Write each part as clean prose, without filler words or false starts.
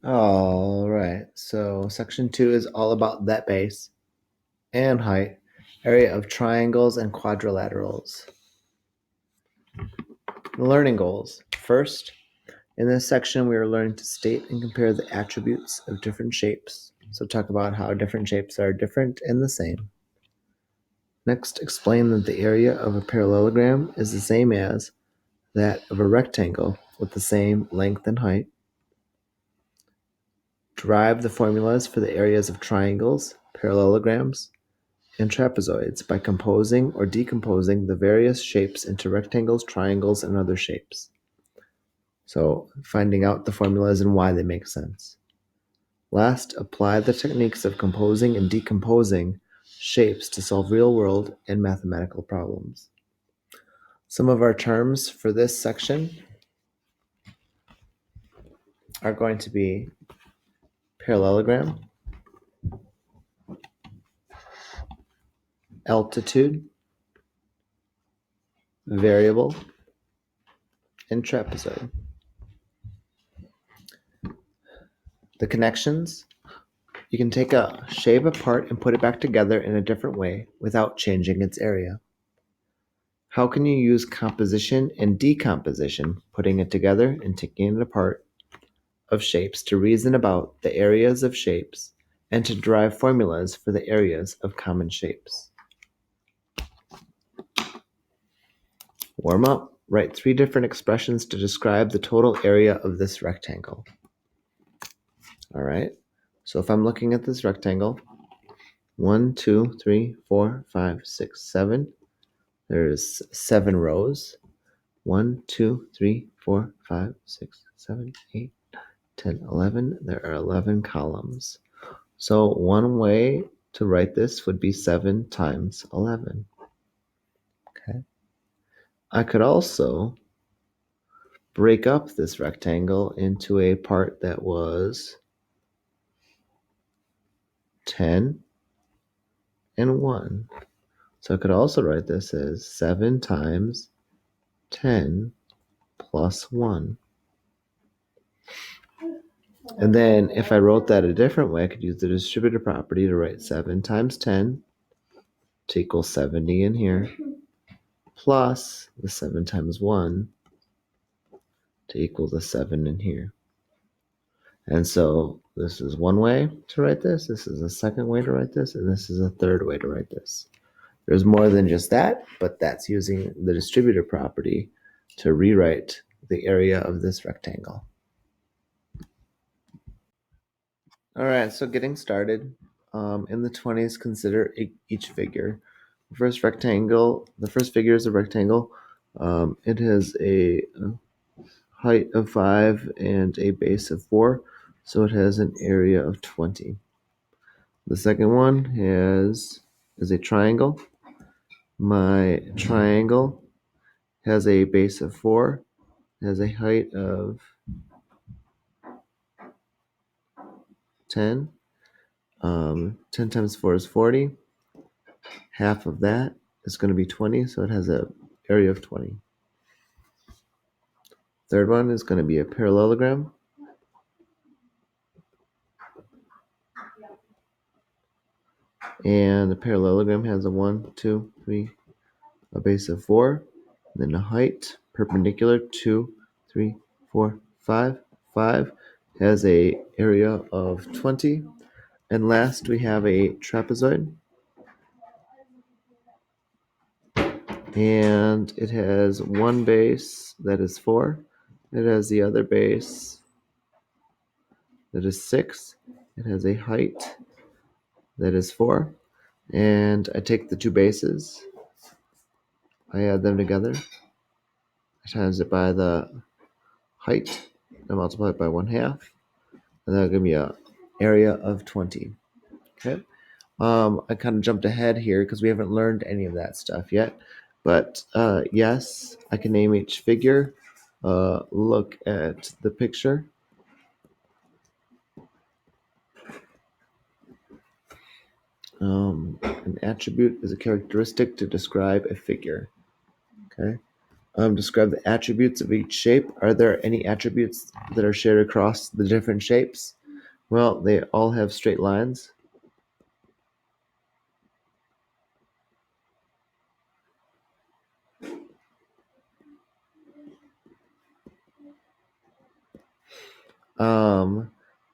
All right, so section 2 is all about that base and height, area of triangles and quadrilaterals. Learning goals. First, in this section, we are learning to state and compare the attributes of different shapes. So talk about how different shapes are different and the same. Next, explain that the area of a parallelogram is the same as that of a rectangle with the same length and height. Derive the formulas for the areas of triangles, parallelograms, and trapezoids by composing or decomposing the various shapes into rectangles, triangles, and other shapes. So finding out the formulas and why they make sense. Last, apply the techniques of composing and decomposing shapes to solve real-world and mathematical problems. Some of our terms for this section are going to be parallelogram, altitude, variable, and trapezoid. The connections: you can take a shape apart and put it back together in a different way without changing its area. How can you use composition and decomposition, putting it together and taking it apart, of shapes to reason about the areas of shapes and to derive formulas for the areas of common shapes? Warm up. Write 3 different expressions to describe the total area of this rectangle. All right. So if I'm looking at this rectangle, 1, 2, 3, 4, 5, 6, 7. There's 7 rows. 1, 2, 3, 4, 5, 6, 7, 8, 10, 11. There are 11 columns. So one way to write this would be 7 times 11. Okay. I could also break up this rectangle into a part that was 10 and 1. So I could also write this as 7 times 10 plus 1. And then if I wrote that a different way, I could use the distributive property to write 7 times 10 to equal 70 in here, plus the 7 times 1 to equal the 7 in here. And so this is one way to write this is a second way to write this, and this is a third way to write this. There's more than just that, but that's using the distributive property to rewrite the area of this rectangle. All right, so getting started. In the 20s, consider each figure. The first figure is a rectangle. It has a height of 5 and a base of 4, so it has an area of 20. The second one is a triangle. My triangle has a base of 4, has a height of 10. 10 times 4 is 40. Half of that is going to be 20, so it has an area of 20. Third one is going to be a parallelogram. And the parallelogram has a 1, 2, 3, a base of 4, and then a height perpendicular 2, 3, 4, 5. 5 has a area of 20. And last we have a trapezoid. And it has one base that is 4. It has the other base that is 6. It has a height that is 4. And I take the two bases, I add them together, I times it by the height, I multiply it by 1/2, and that'll give me an area of 20. Okay. I kind of jumped ahead here because we haven't learned any of that stuff yet. But yes, I can name each figure. Look at the picture. An attribute is a characteristic to describe a figure. Okay. Describe the attributes of each shape. Are there any attributes that are shared across the different shapes? Well, they all have straight lines.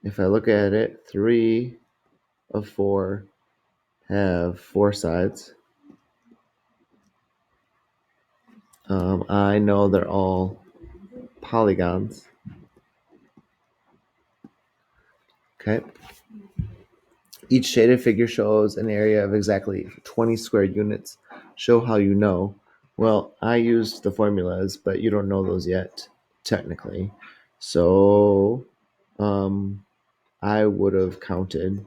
If I look at it, 3 of 4 have 4 sides. I know they're all polygons. Okay. Each shaded figure shows an area of exactly 20 square units. Show how you know. Well, I used the formulas, but you don't know those yet, technically. So, I would have counted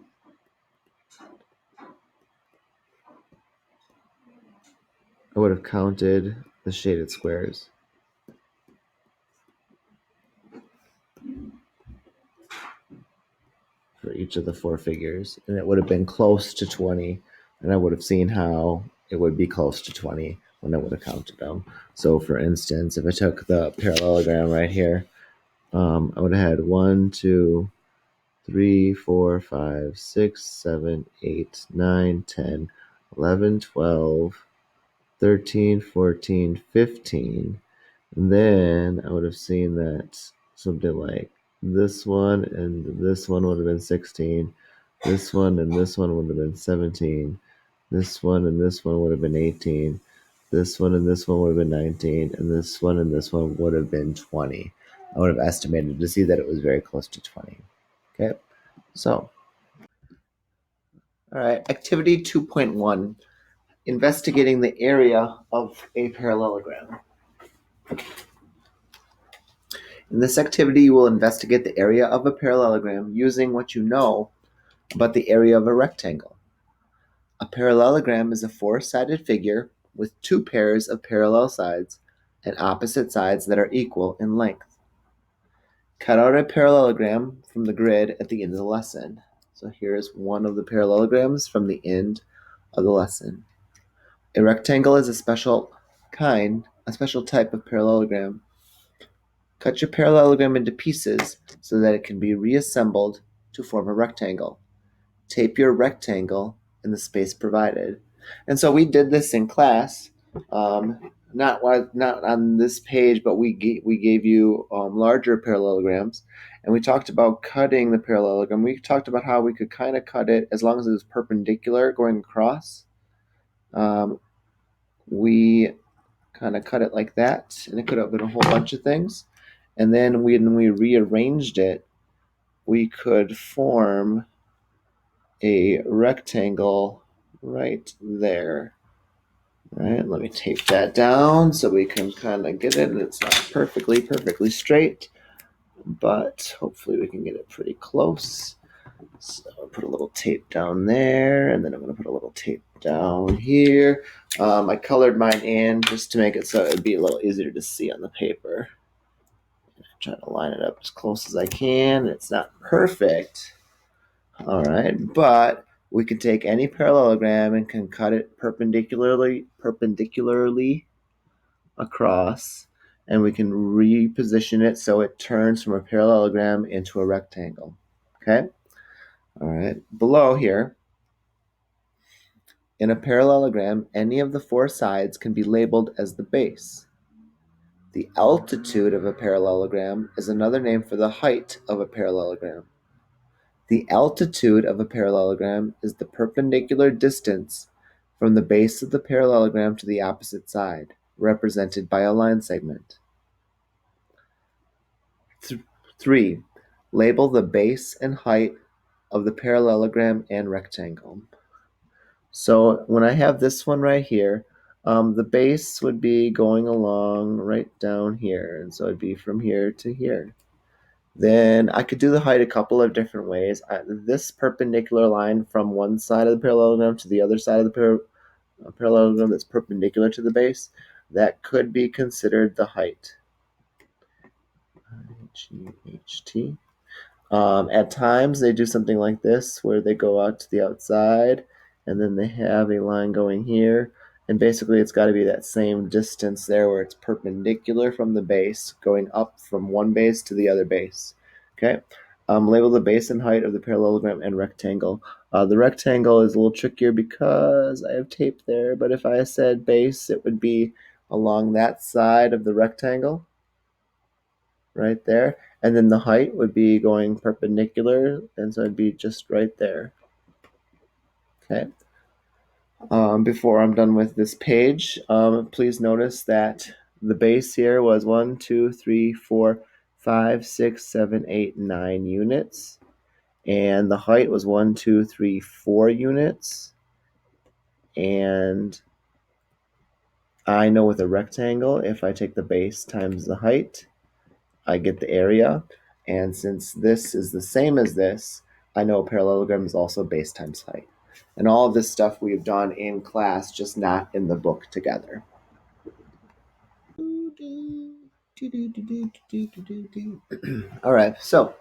the shaded squares for each of the 4 figures, and it would have been close to 20, and I would have seen how it would be close to 20 when I would have counted them. So, for instance, if I took the parallelogram right here, I would have had 1, 2, 3, 4, 5, 6, 7, 8, 9, 10, 11, 12, 13, 14, 15. And then I would have seen that something like this one and this one would have been 16. This one and this one would have been 17. This one and this one would have been 18. This one and this one would have been 19. And this one and this one would have been 20. I would have estimated to see that it was very close to 20. Okay, so, all right, activity 2.1, investigating the area of a parallelogram. In this activity, you will investigate the area of a parallelogram using what you know about the area of a rectangle. A parallelogram is a 4-sided figure with 2 pairs of parallel sides and opposite sides that are equal in length. Cut out a parallelogram from the grid at the end of the lesson. So here's one of the parallelograms from the end of the lesson. A rectangle is a special type of parallelogram. Cut your parallelogram into pieces so that it can be reassembled to form a rectangle. Tape your rectangle in the space provided. And so we did this in class, not on this page, but we gave you larger parallelograms, and we talked about cutting the parallelogram. We talked about how we could kind of cut it as long as it was perpendicular going across. We kind of cut it like that, and it could have been a whole bunch of things. And then when we rearranged it, we could form a rectangle right there. All right, let me tape that down so we can kind of get it. And it's not perfectly straight, but hopefully we can get it pretty close. So I'll put a little tape down there, and then I'm going to put a little tape down here. I colored mine in just to make it so it would be a little easier to see on the paper. I'm trying to line it up as close as I can. It's not perfect. All right, but we can take any parallelogram and can cut it perpendicularly across, and we can reposition it so it turns from a parallelogram into a rectangle. Okay? All right, below here, in a parallelogram, any of the 4 sides can be labeled as the base. The altitude of a parallelogram is another name for the height of a parallelogram. The altitude of a parallelogram is the perpendicular distance from the base of the parallelogram to the opposite side, represented by a line segment. 3. Label the base and height of the parallelogram and rectangle. So when I have this one right here, the base would be going along right down here, and so it'd be from here to here. Then I could do the height a couple of different ways. This perpendicular line from one side of the parallelogram to the other side of the parallelogram that's perpendicular to the base, that could be considered the height. H-E-H-T. At times they do something like this where they go out to the outside and then they have a line going here And basically it's got to be that same distance there where it's perpendicular from the base, going up from one base to the other base. Okay. Label the base and height of the parallelogram and rectangle. The rectangle is a little trickier because I have tape there, but if I said base, it would be along that side of the rectangle, right there. And then the height would be going perpendicular, and so it'd be just right there. Okay. Before I'm done with this page, please notice that the base here was 1, 2, 3, 4, 5, 6, 7, 8, 9 units. And the height was 1, 2, 3, 4 units. And I know with a rectangle, if I take the base times the height, I get the area. And since this is the same as this, I know a parallelogram is also base times height. And all of this stuff we've done in class, just not in the book together. All right, so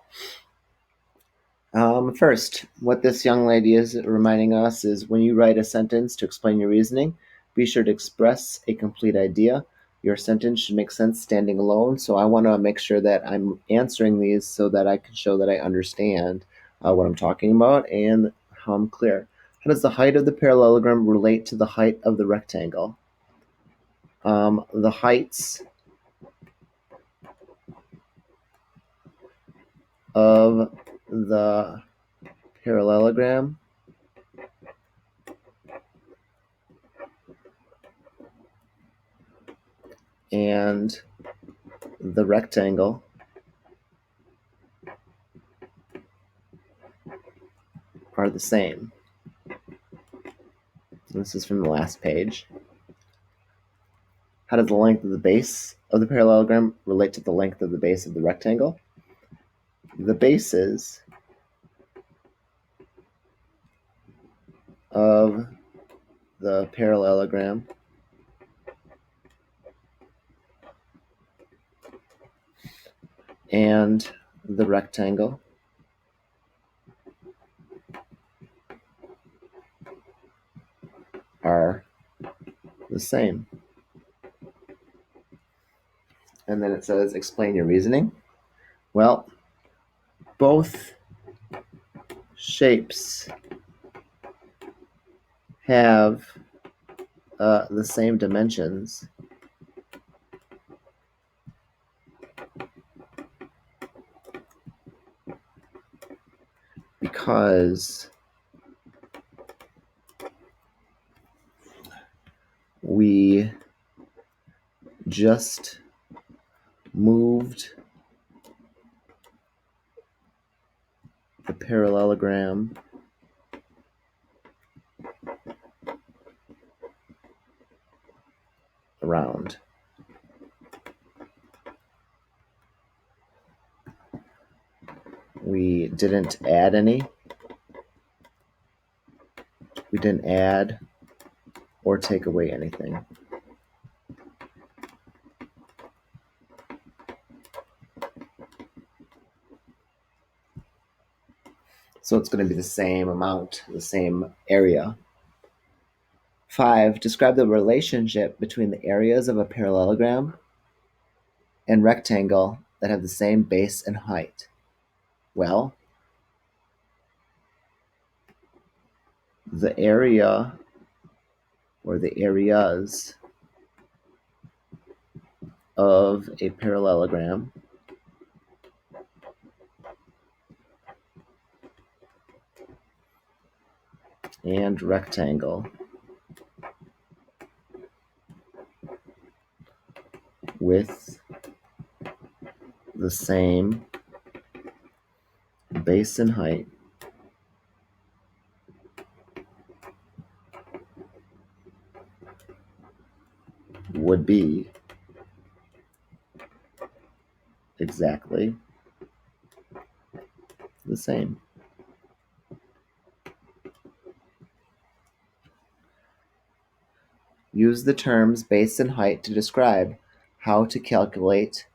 first, what this young lady is reminding us is when you write a sentence to explain your reasoning, be sure to express a complete idea. Your sentence should make sense standing alone, so I want to make sure that I'm answering these so that I can show that I understand what I'm talking about and how I'm clear. How does the height of the parallelogram relate to the height of the rectangle? The heights of the parallelogram and the rectangle are the same. This is from the last page. How does the length of the base of the parallelogram relate to the length of the base of the rectangle? The bases of the parallelogram and the rectangle are the same. And then it says, explain your reasoning. Well, both shapes have the same dimensions because we just moved the parallelogram around. We didn't add any. We didn't add or take away anything. So it's going to be the same amount, the same area. 5, describe the relationship between the areas of a parallelogram and rectangle that have the same base and height. Well, the area or the areas of a parallelogram and rectangle with the same base and height would be exactly the same. Use the terms base and height to describe how to calculate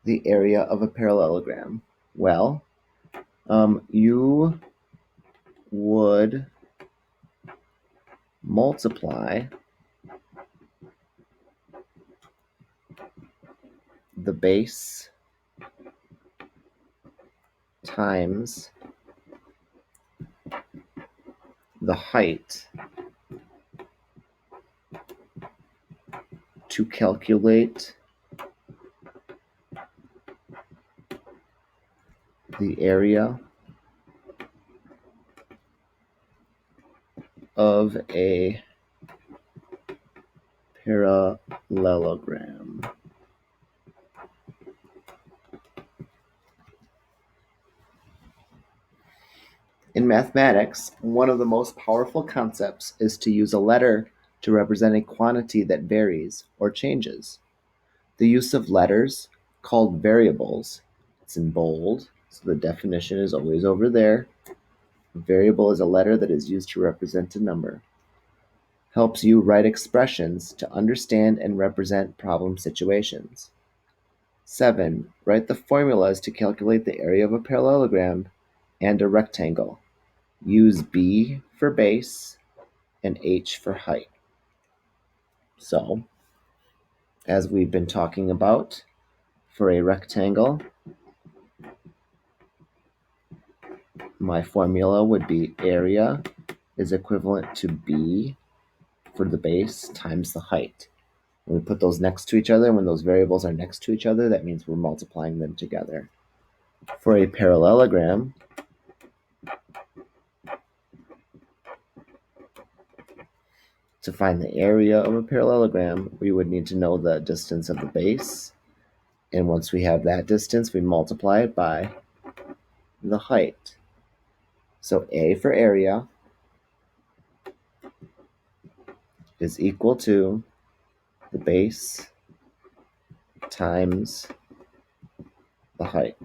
the area of a parallelogram. Well, you would multiply the base times the height to calculate the area of a parallelogram. In mathematics, one of the most powerful concepts is to use a letter to represent a quantity that varies or changes. The use of letters, called variables, it's in bold, so the definition is always over there. A variable is a letter that is used to represent a number. Helps you write expressions to understand and represent problem situations. 7. Write the formulas to calculate the area of a parallelogram and a rectangle. Use B for base and H for height. So, as we've been talking about, for a rectangle, my formula would be area is equivalent to B for the base times the height. When we put those next to each other, when those variables are next to each other, that means we're multiplying them together. For a parallelogram, to find the area of a parallelogram, we would need to know the distance of the base. And once we have that distance, we multiply it by the height. So A for area is equal to the base times the height.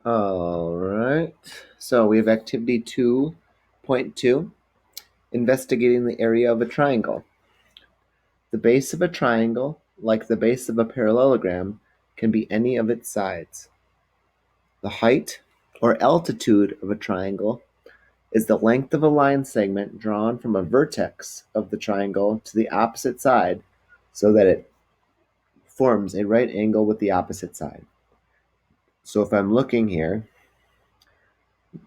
All right, so we have activity 2.2, investigating the area of a triangle. The base of a triangle, like the base of a parallelogram, can be any of its sides. The height or altitude of a triangle is the length of a line segment drawn from a vertex of the triangle to the opposite side so that it forms a right angle with the opposite side. So if I'm looking here,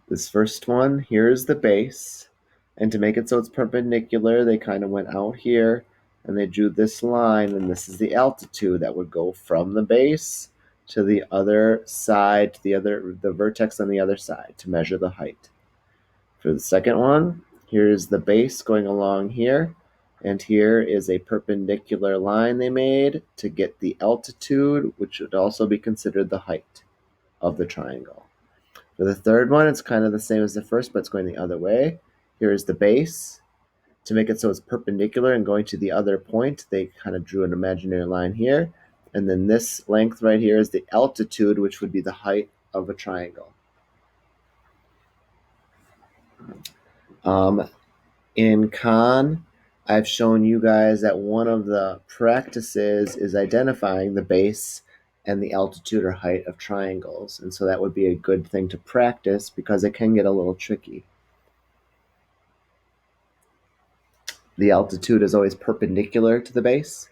this first one, here's the base, and to make it so it's perpendicular, they kind of went out here and they drew this line, and this is the altitude that would go from the base to the other side, to the vertex on the other side to measure the height. For the second one, here's the base going along here, and here is a perpendicular line they made to get the altitude, which would also be considered the height of the triangle. For the third one, it's kind of the same as the first, but it's going the other way. Here is the base. To make it so it's perpendicular and going to the other point, they kind of drew an imaginary line here. And then this length right here is the altitude, which would be the height of a triangle. In Khan, I've shown you guys that one of the practices is identifying the base and the altitude or height of triangles. And so that would be a good thing to practice because it can get a little tricky. The altitude is always perpendicular to the base,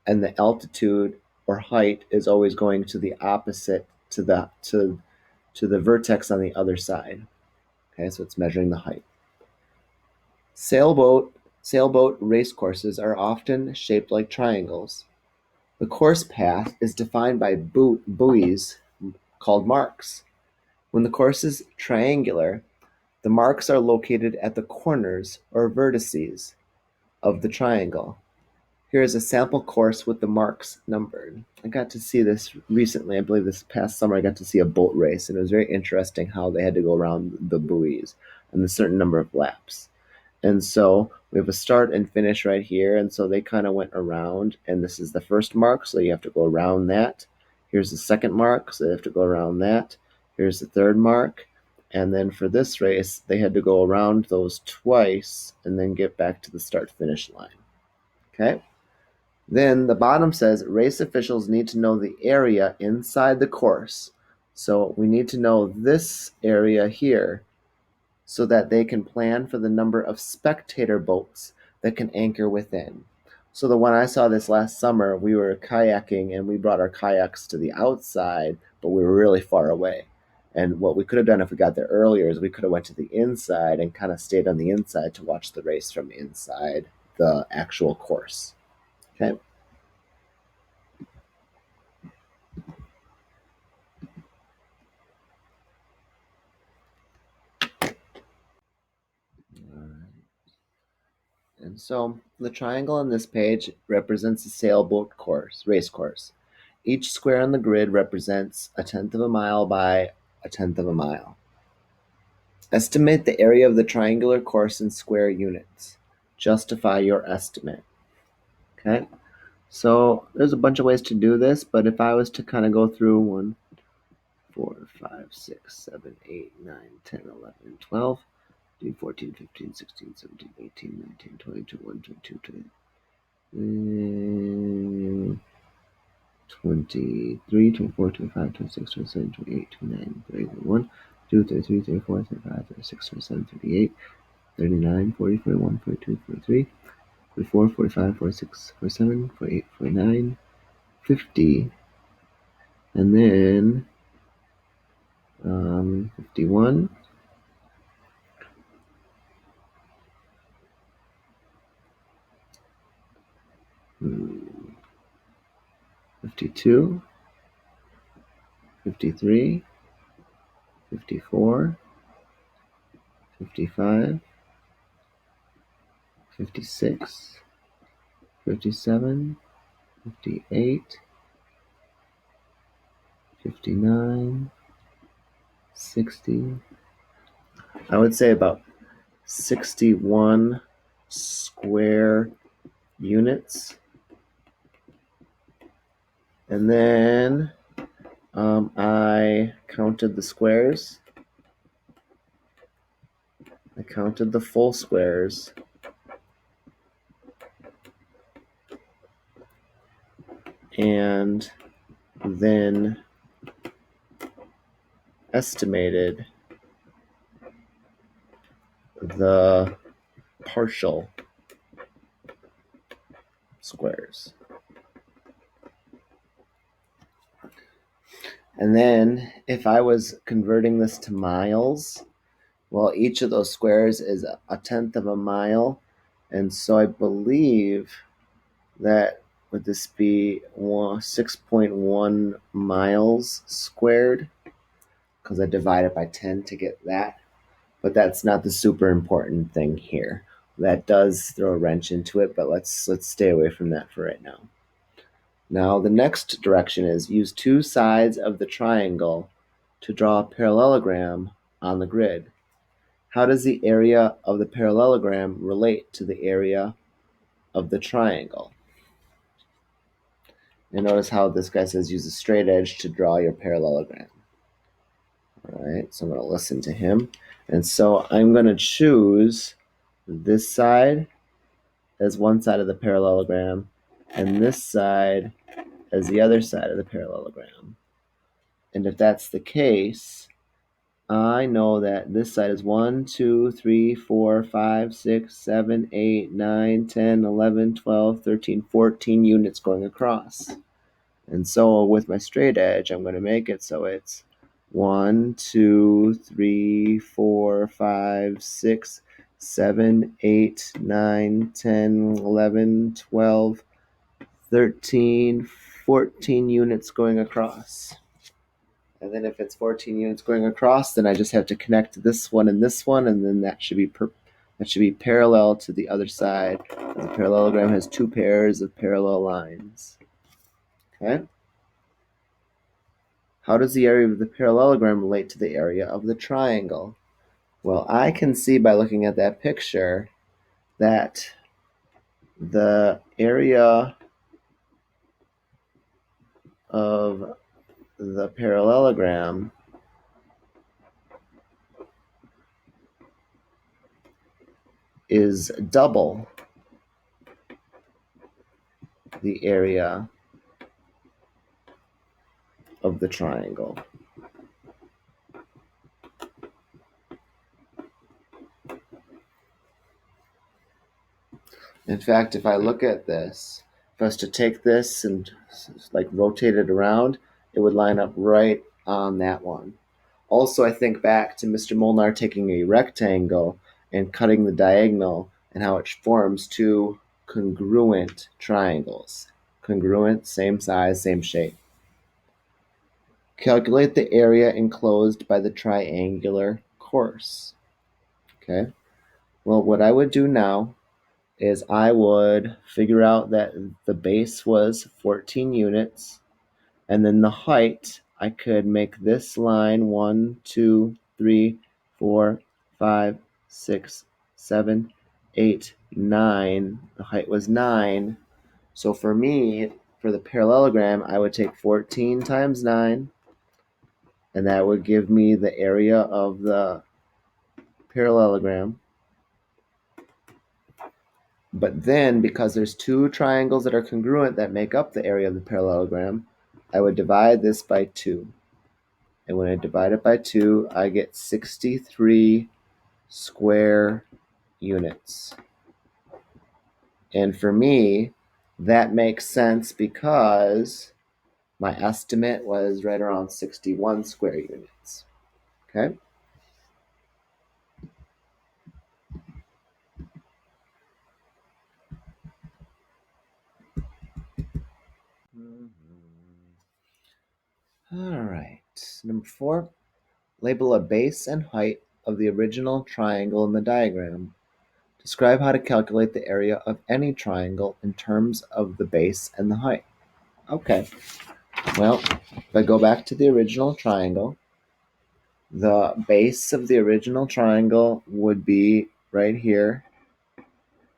and the altitude or height is always going to the opposite, to the vertex on the other side. Okay, so it's measuring the height. Sailboat race courses are often shaped like triangles. The course path is defined by buoys called marks. When the course is triangular, the marks are located at the corners or vertices of the triangle. Here is a sample course with the marks numbered. I got to see this recently. I believe this past summer I got to see a boat race, and it was very interesting how they had to go around the buoys and a certain number of laps. And so we have a start and finish right here, and so they kind of went around, and this is the first mark, so you have to go around that. Here's the second mark, so they have to go around that. Here's the third mark, and then for this race, they had to go around those twice and then get back to the start-finish line. Okay? Then the bottom says race officials need to know the area inside the course. So we need to know this area here so that they can plan for the number of spectator boats that can anchor within. So the one I saw this last summer, we were kayaking and we brought our kayaks to the outside, but we were really far away. And what we could have done if we got there earlier is we could have went to the inside and kind of stayed on the inside to watch the race from inside the actual course. Okay. And so the triangle on this page represents a sailboat race course. Each square on the grid represents 1/10 of a mile by 1/10 of a mile. Estimate the area of the triangular course in square units. Justify your estimate. Okay, so there's a bunch of ways to do this, but if I was to kind of go through 1, 4, 5, 6, 7, 8, 9, 10, 11, 12, 13, 14, 15, 16, 17, 18, 19, 20, 21, 22, 23, 24, 25, 26, 27, 28, 29, 30, 31, 32, 33, 34, 35, 36, 37, 38, 39, 40, 41, 42, 43, 44, 45, 46, 47, 48, 49, 50, and then 51, 52, 53, 54, 55, 56, 57, 58, 59, 60. I would say about 61 square units. And then I counted the squares. I counted the full squares. And then estimated the partial squares. And then if I was converting this to miles, well, each of those squares is 1/10 of a mile. And so I believe that would this be 6.1 miles squared? Because I divide it by 10 to get that. But that's not the super important thing here. That does throw a wrench into it, but let's stay away from that for right now. Now the next direction is use two sides of the triangle to draw a parallelogram on the grid. How does the area of the parallelogram relate to the area of the triangle? And notice how this guy says use a straight edge to draw your parallelogram. All right, so I'm going to listen to him. And so I'm going to choose this side as one side of the parallelogram and this side as the other side of the parallelogram. And if that's the case, I know that this side is 1, 2, 3, 4, 5, 6, 7, 8, 9, 10, 11, 12, 13, 14 units going across. And so with my straight edge, I'm going to make it so it's 1, 2, 3, 4, 5, 6, 7, 8, 9, 10, 11, 12, 13, 14 units going across. And then if it's 14 units going across, then I just have to connect this one, and then that should be parallel to the other side. The parallelogram has two pairs of parallel lines. Okay? How does the area of the parallelogram relate to the area of the triangle? Well, I can see by looking at that picture that the area of the parallelogram is double the area of the triangle. In fact, if I look at this, if I was to take this and like rotate it around, it would line up right on that one. Also, I think back to Mr. Molnar taking a rectangle and cutting the diagonal and how it forms two congruent triangles. Congruent, same size, same shape. Calculate the area enclosed by the triangular course. Okay. Well, what I would do now is I would figure out that the base was 14 units, and then the height, I could make this line 1, 2, 3, 4, 5, 6, 7, 8, 9. The height was 9. So for me, for the parallelogram, I would take 14 times 9, and that would give me the area of the parallelogram. But then, because there's two triangles that are congruent that make up the area of the parallelogram, I would divide this by 2. And when I divide it by 2, I get 63 square units. And for me, that makes sense because my estimate was right around 61 square units. Okay? All right. Number 4, label a base and height of the original triangle in the diagram. Describe how to calculate the area of any triangle in terms of the base and the height. Okay. Well, if I go back to the original triangle, the base of the original triangle would be right here.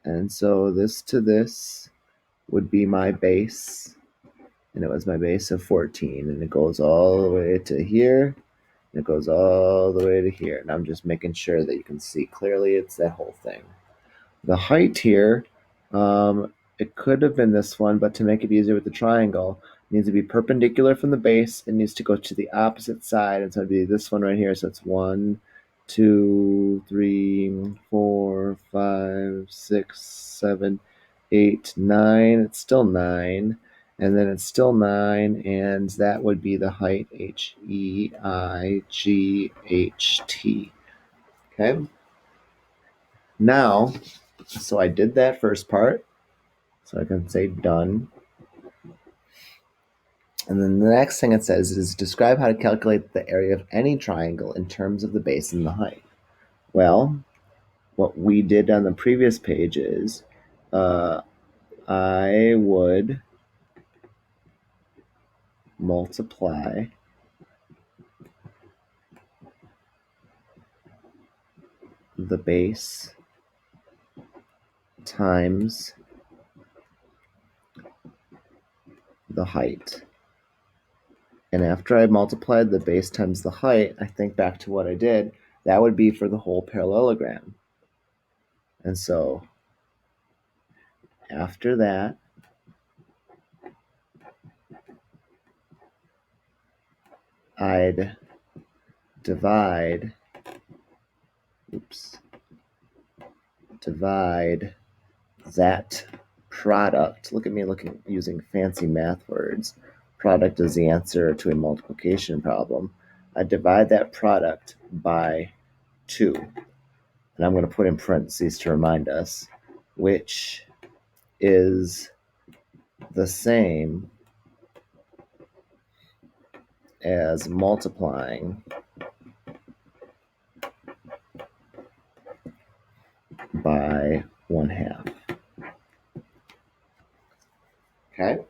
And so this to this would be my base. And it was my base of 14. And it goes all the way to here. And it goes all the way to here. And I'm just making sure that you can see clearly it's that whole thing. The height here, it could have been this one, but to make it easier with the triangle, it needs to be perpendicular from the base. It needs to go to the opposite side, and so it'd be this one right here. So it's 1, 2, 3, 4, 5, 6, 7, 8, 9. It's still 9, and then it's still 9, and that would be the height, Height. Okay. Now, so I did that first part. So I can say done. And then the next thing it says is describe how to calculate the area of any triangle in terms of the base and the height. Well, what we did on the previous page is I would multiply the base times the height. And after I multiplied the base times the height, I think back to what I did, that would be for the whole parallelogram. And so after that, I'd divide that product. Look at me using fancy math words. Product is the answer to a multiplication problem. I divide that product by 2. And I'm going to put in parentheses to remind us, which is the same as multiplying by 1/2. Okay?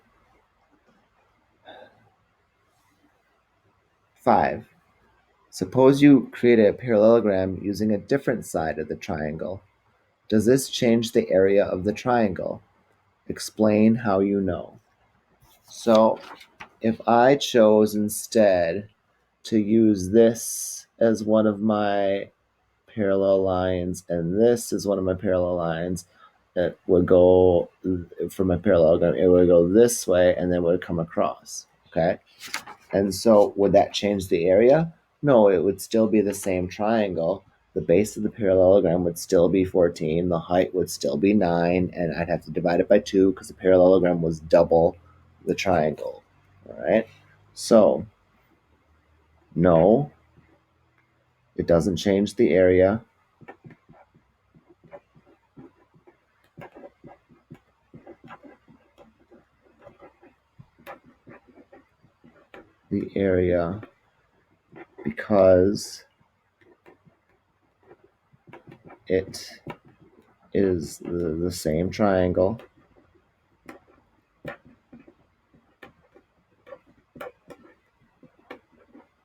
5. Suppose you create a parallelogram using a different side of the triangle. Does this change the area of the triangle? Explain how you know. So if I chose instead to use this as one of my parallel lines and this is one of my parallel lines, it would go from a parallelogram, it would go this way and then would come across, okay? And so would that change the area? No, it would still be the same triangle. The base of the parallelogram would still be 14, the height would still be 9, and I'd have to divide it by 2 because the parallelogram was double the triangle, all right? So, no, it doesn't change the area. The area because it is the same triangle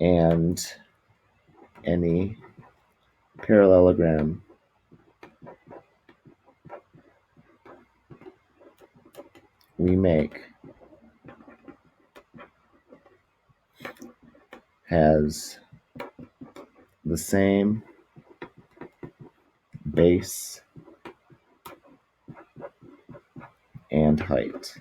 and any parallelogram we make has the same base and height.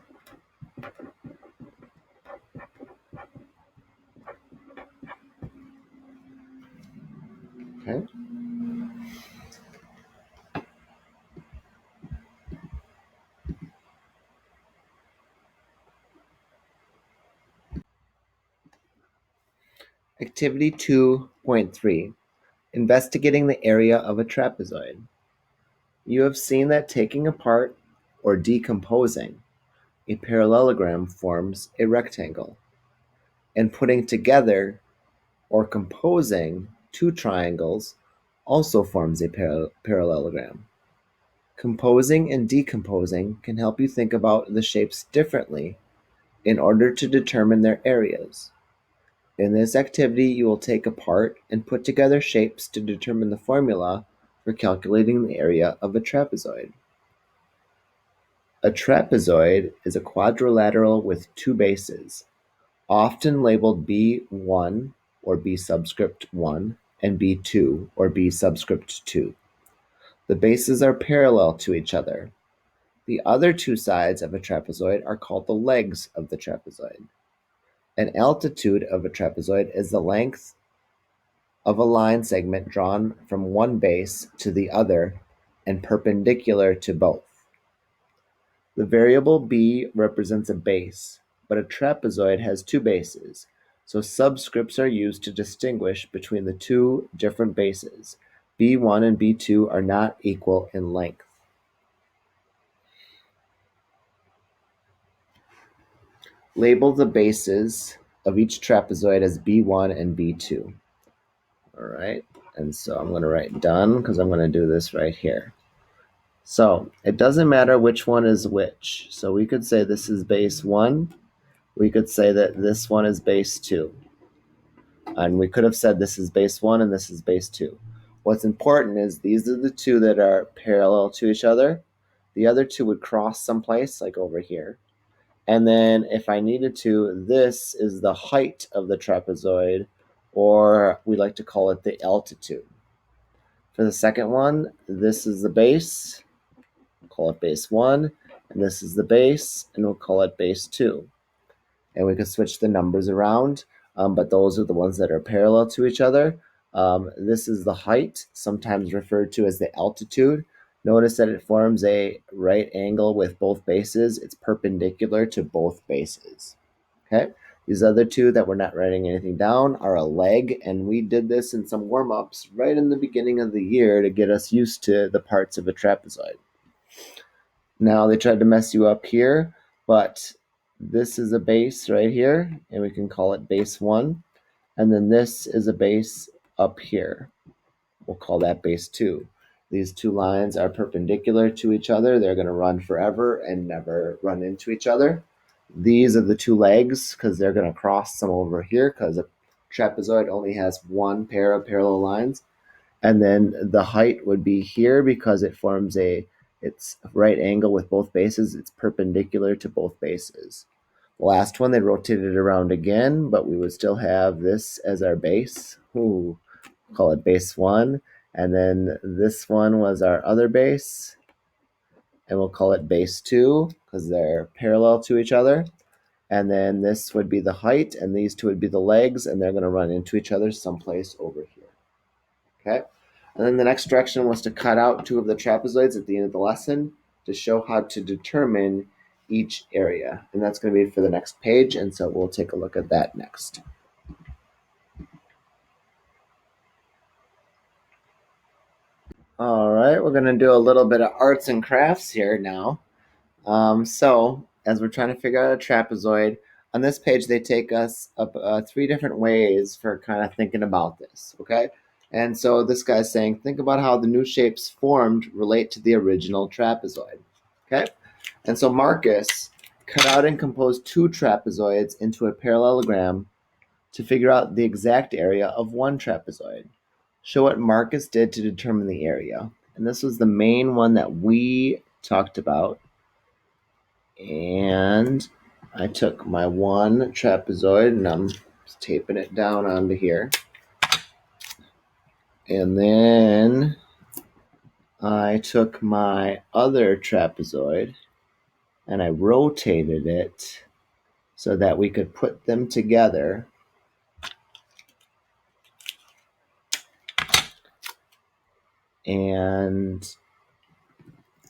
Okay. Activity 2.3, investigating the area of a trapezoid. You have seen that taking apart or decomposing a parallelogram forms a rectangle, and putting together or composing two triangles also forms a parallelogram. Composing and decomposing can help you think about the shapes differently in order to determine their areas. In this activity, you will take apart and put together shapes to determine the formula for calculating the area of a trapezoid. A trapezoid is a quadrilateral with two bases, often labeled B1 or B subscript 1 and B2 or B subscript 2. The bases are parallel to each other. The other two sides of a trapezoid are called the legs of the trapezoid. An altitude of a trapezoid is the length of a line segment drawn from one base to the other and perpendicular to both. The variable b represents a base, but a trapezoid has two bases, so subscripts are used to distinguish between the two different bases. B1 and B2 are not equal in length. Label the bases of each trapezoid as B1 and B2. All right, and so I'm going to write done because I'm going to do this right here. So it doesn't matter which one is which. So we could say this is base 1. We could say that this one is base 2. And we could have said this is base 1 and this is base 2. What's important is these are the two that are parallel to each other. The other two would cross someplace, like over here. And then if I needed to, this is the height of the trapezoid, or we like to call it the altitude. For the second one, this is the base. We'll call it base 1, and this is the base, and we'll call it base 2. And we can switch the numbers around, but those are the ones that are parallel to each other. This is the height, sometimes referred to as the altitude. Notice that it forms a right angle with both bases. It's perpendicular to both bases. Okay. These other two that we're not writing anything down are a leg, and we did this in some warm-ups right in the beginning of the year to get us used to the parts of a trapezoid. Now they tried to mess you up here, but this is a base right here, and we can call it base 1. And then this is a base up here. We'll call that base 2. These two lines are perpendicular to each other. They're going to run forever and never run into each other. These are the two legs because they're going to cross some over here because a trapezoid only has one pair of parallel lines. And then the height would be here because it forms it's right angle with both bases. It's perpendicular to both bases. The last one, they rotated it around again, but we would still have this as our base. Ooh, call it base 1. And then this one was our other base. and we'll call it base 2 because they're parallel to each other. And then this would be the height, and these two would be the legs, and they're going to run into each other someplace over here. Okay? And then the next direction was to cut out two of the trapezoids at the end of the lesson to show how to determine each area. And that's going to be for the next page, and so we'll take a look at that next. All right, we're going to do a little bit of arts and crafts here now. So as we're trying to figure out a trapezoid, on this page they take us up 3 different ways for kind of thinking about this, okay? And so this guy's saying, think about how the new shapes formed relate to the original trapezoid, okay? And so Marcus cut out and composed 2 trapezoids into a parallelogram to figure out the exact area of one trapezoid. Show what Marcus did to determine the area. And this was the main one that we talked about. And I took my one trapezoid and I'm taping it down onto here. And then I took my other trapezoid and I rotated it so that we could put them together. And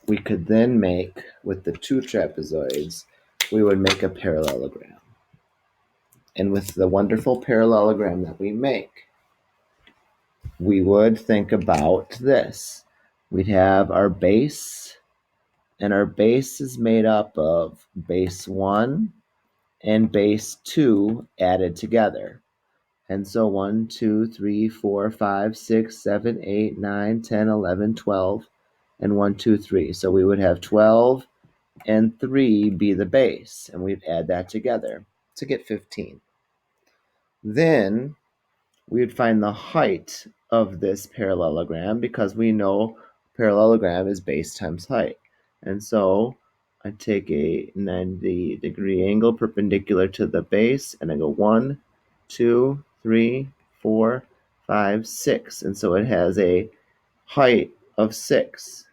we could then make, with the 2 trapezoids, we would make a parallelogram. And with the wonderful parallelogram that we make, we would think about this. We'd have our base, and our base is made up of base 1 and base 2 added together. And so 1, 2, 3, 4, 5, 6, 7, 8, 9, 10, 11, 12, and 1, 2, 3. So we would have 12 and 3 be the base, and we'd add that together to get 15. Then we would find the height of this parallelogram because we know parallelogram is base times height. And so I take a 90-degree angle perpendicular to the base, and I go 1, 2, 3, 4, 5, 6. And so it has a height of 6.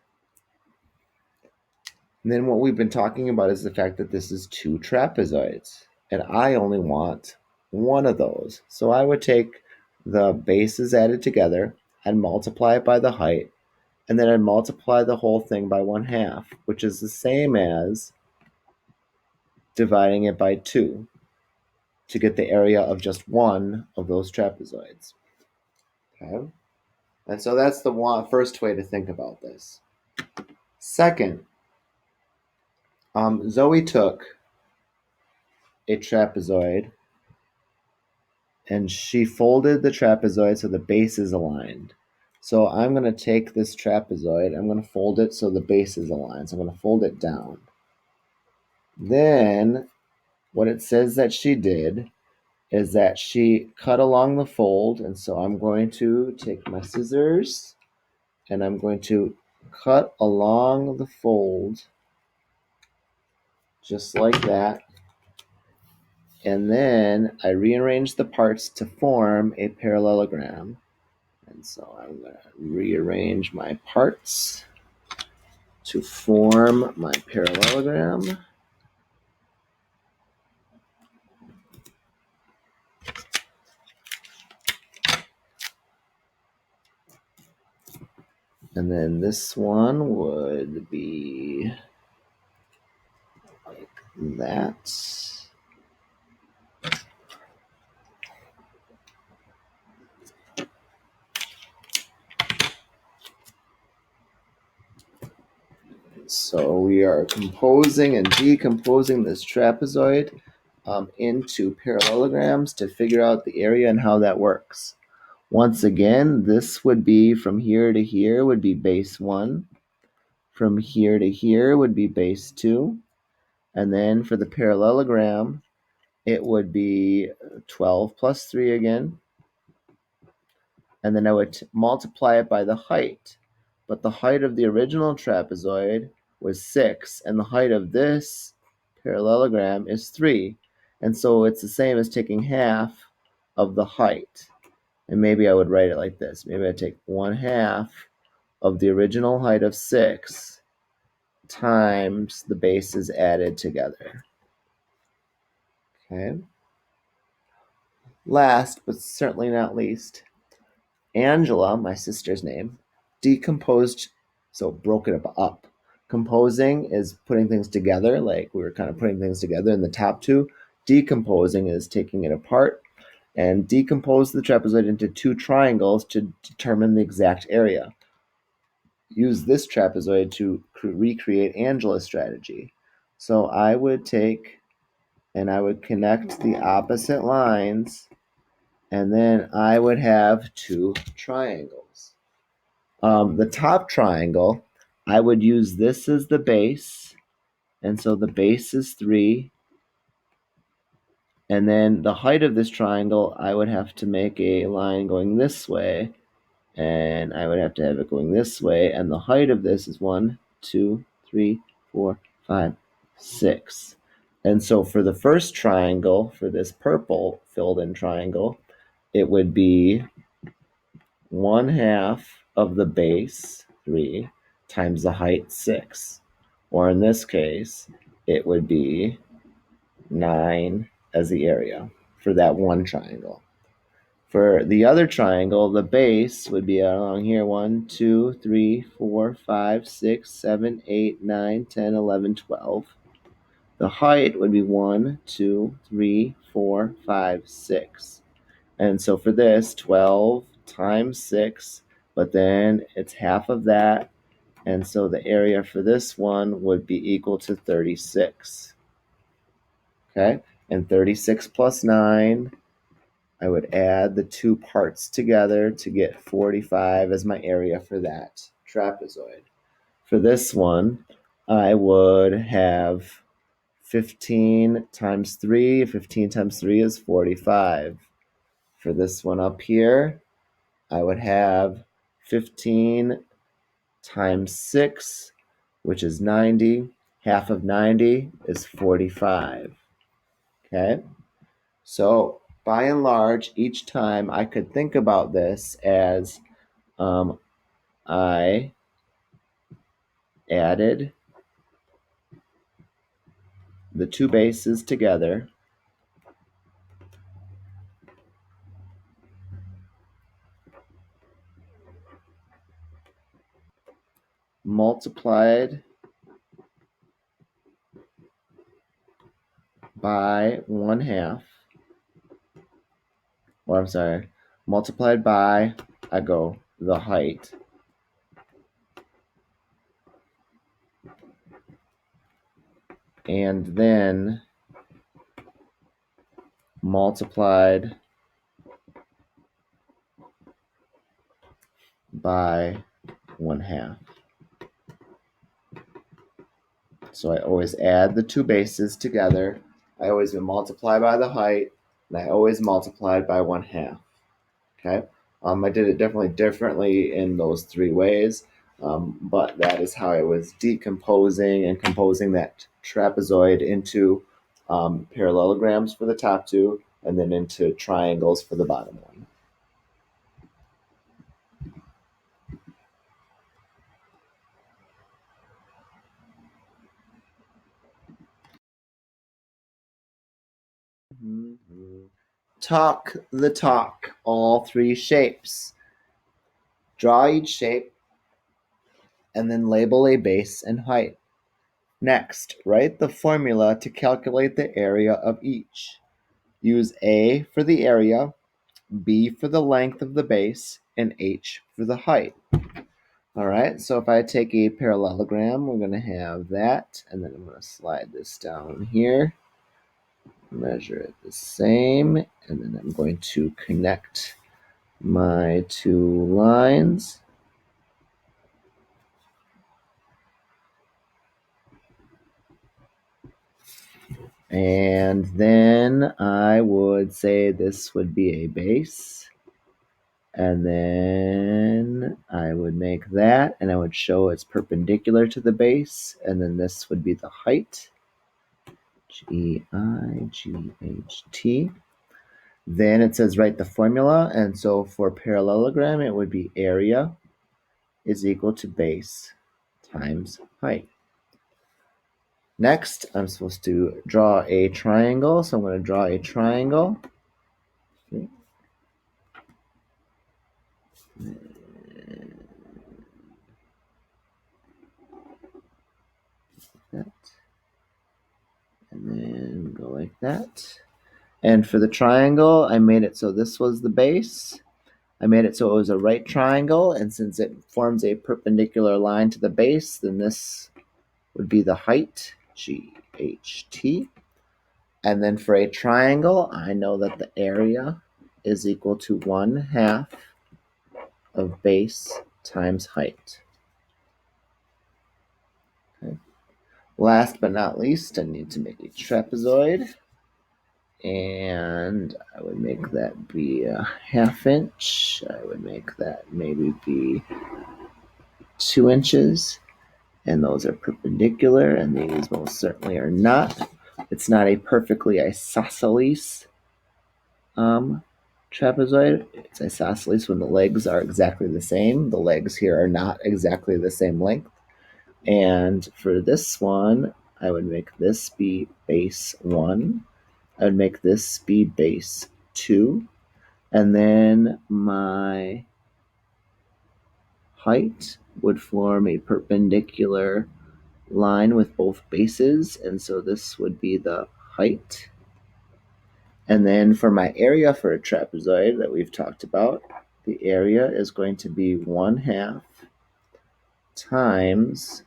And then what we've been talking about is the fact that this is 2 trapezoids, and I only want one of those. So I would take the bases added together and multiply it by the height, and then I'd multiply the whole thing by 1/2, which is the same as dividing it by 2 to get the area of just one of those trapezoids. Okay? And so that's the first way to think about this. Second, Zoe took a trapezoid and she folded the trapezoid so the base is aligned. So I'm going to take this trapezoid, I'm going to fold it so the base is aligned. So I'm going to fold it down. Then what it says that she did is that she cut along the fold, and so I'm going to take my scissors and I'm going to cut along the fold just like that. And then I rearrange the parts to form a parallelogram. And so I'm going to rearrange my parts to form my parallelogram. And then this one would be like that. So we are composing and decomposing this trapezoid into parallelograms to figure out the area and how that works. Once again, this would be from here to here would be base 1. From here to here would be base 2. And then for the parallelogram, it would be 12 plus 3 again. And then I would multiply it by the height. But the height of the original trapezoid was 6, and the height of this parallelogram is 3. And so it's the same as taking half of the height. And maybe I would write it like this. Maybe I take 1/2 of the original height of 6 times the bases added together. Okay. Last, but certainly not least, Angela, my sister's name, decomposed, so broke it up. Composing is putting things together, like we were kind of putting things together in the top two. Decomposing is taking it apart and decompose the trapezoid into two triangles to determine the exact area. Use this trapezoid to recreate Angela's strategy. So I would take and I would connect the opposite lines, and then I would have two triangles. The top triangle, I would use this as the base, and so the base is 3. And then the height of this triangle, I would have to make a line going this way, and I would have to have it going this way, and the height of this is 1, 2, 3, 4, 5, 6. And so for the first triangle, for this purple filled in triangle, it would be 1/2 of the base, 3, times the height, 6. Or in this case, it would be 9 as the area for that one triangle. For the other triangle, the base would be along here 1, 2, 3, 4, 5, 6, 7, 8, 9, 10, 11, 12. The height would be 1, 2, 3, 4, 5, 6. And so for this, 12 times 6, but then it's half of that. And so the area for this one would be equal to 36. Okay, and 36 plus 9, I would add the two parts together to get 45 as my area for that trapezoid. For this one, I would have 15 times 3. 15 times 3 is 45. For this one up here, I would have 15 times 6, which is 90. Half of 90 is 45. Okay? So by and large, each time I could think about this as I added the two bases together, multiplied by 1/2, or I'm sorry, multiplied by, I go, the height. And then multiplied by 1/2. So I always add the two bases together. I always multiply by the height, and I always multiplied by 1/2. Okay. I did it definitely differently in those three ways, but that is how I was decomposing and composing that trapezoid into parallelograms for the top two, and then into triangles for the bottom one. Talk the talk, all three shapes. Draw each shape and then label a base and height. Next, write the formula to calculate the area of each. Use A for the area, B for the length of the base, and H for the height. All right, so if I take a parallelogram, we're going to have that, and then I'm going to slide this down here, measure it the same, and then I'm going to connect my two lines. And then I would say this would be a base. And then I would make that, and I would show it's perpendicular to the base. And then this would be the height. G-I-G-H-T. Then it says write the formula. And so for parallelogram, it would be area is equal to base times height. Next, I'm supposed to draw a triangle, so I'm going to draw a triangle. That. And then go like that. And for the triangle, I made it so this was the base. I made it so it was a right triangle, and since it forms a perpendicular line to the base, then this would be the height, GHT. And then for a triangle, I know that the area is equal to 1/2 of base times height. Okay. Last but not least, I need to make a trapezoid. And I would make that be a 1/2 inch. I would make that maybe be 2 inches. And those are perpendicular, and these most certainly are not. It's not a perfectly isosceles trapezoid. It's isosceles when the legs are exactly the same. The legs here are not exactly the same length. And for this one, I would make this be base 1. I would make this be base 2. And then my height would form a perpendicular line with both bases, and so this would be the height. And then for my area for a trapezoid that we've talked about, the area is going to be 1/2 times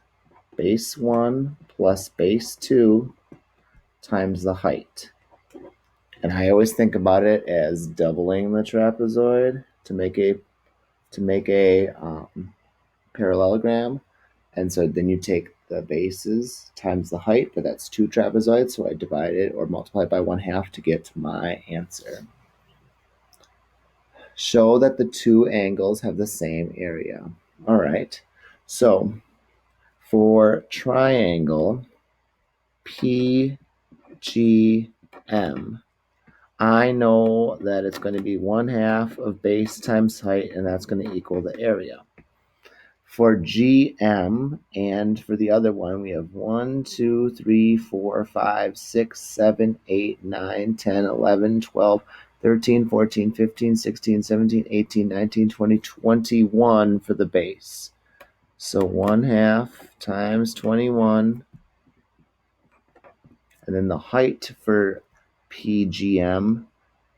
base 1 plus base 2 times the height. And I always think about it as doubling the trapezoid to make a parallelogram. And so then you take the bases times the height, but that's 2 trapezoids, so I divide it or multiply it by 1/2 to get my answer. Show that the two angles have the same area. All right, so for triangle PGM, I know that it's going to be 1/2 of base times height, and that's going to equal the area. For GM and for the other one, we have 1, 2, 3, 4, 5, 6, 7, 8, 9, 10, 11, 12, 13, 14, 15, 16, 17, 18, 19, 20, 21 for the base. So 1/2 times 21. And then the height for PGM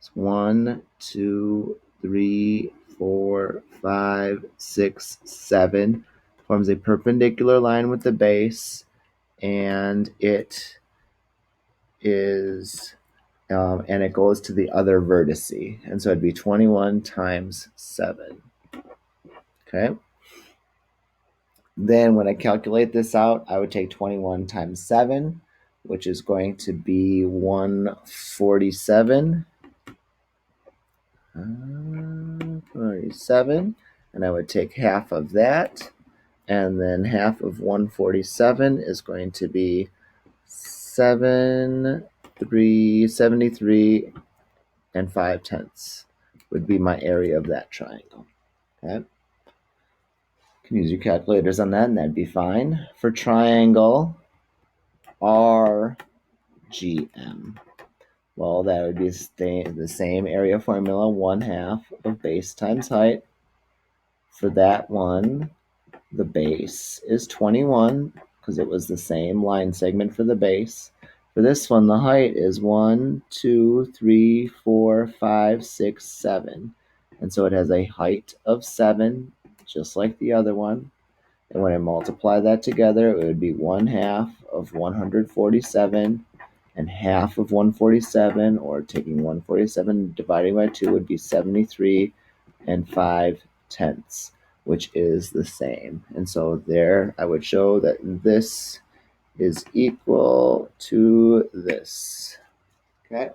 is 1, 2, 3, 4, 5, 6, 7. Forms a perpendicular line with the base, and it is and it goes to the other vertice, and so it'd be 21 times 7. Okay. Then when I calculate this out, I would take 21 times 7, which is going to be 147. 47, and I would take half of that, and then half of 147 is going to be 73 and 5/10 would be my area of that triangle. Okay. You can use your calculators on that, and that'd be fine. For triangle RGM, well, that would be the same area formula, 1/2 of base times height. For that one, the base is 21 because it was the same line segment for the base. For this one, the height is 1, 2, 3, 4, 5, 6, 7. And so it has a height of 7, just like the other one. And when I multiply that together, it would be 1/2 of 147, and half of 147, or taking 147 dividing by 2, would be 73 and 5/10, which is the same. And so there I would show that this is equal to this. Okay.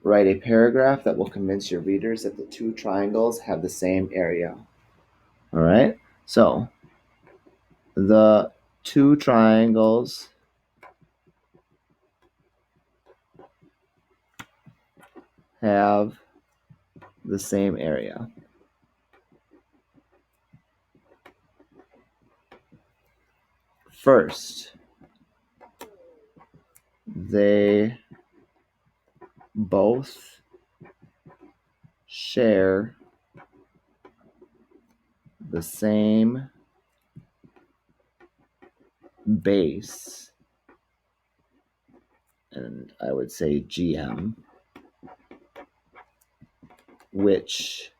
Write a paragraph that will convince your readers that the two triangles have the same area. All right. So the two triangles have the same area. First, they both share the same base, and I would say GM, which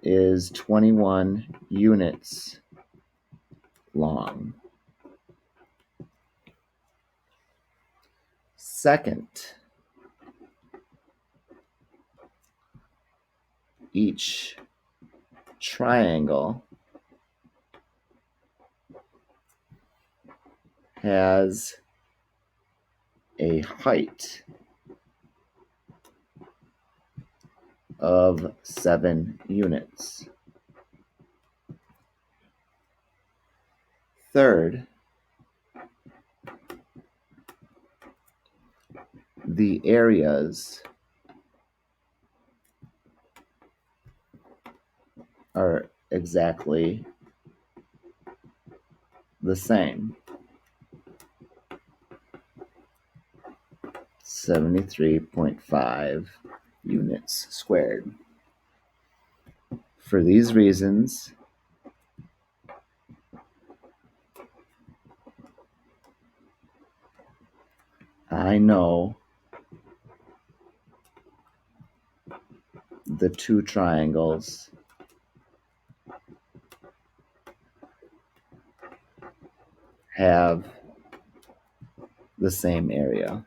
is 21 units long. Second, each triangle has a height of 7 units. Third, the areas are exactly the same. 73.5 units squared. For these reasons, I know the two triangles have the same area.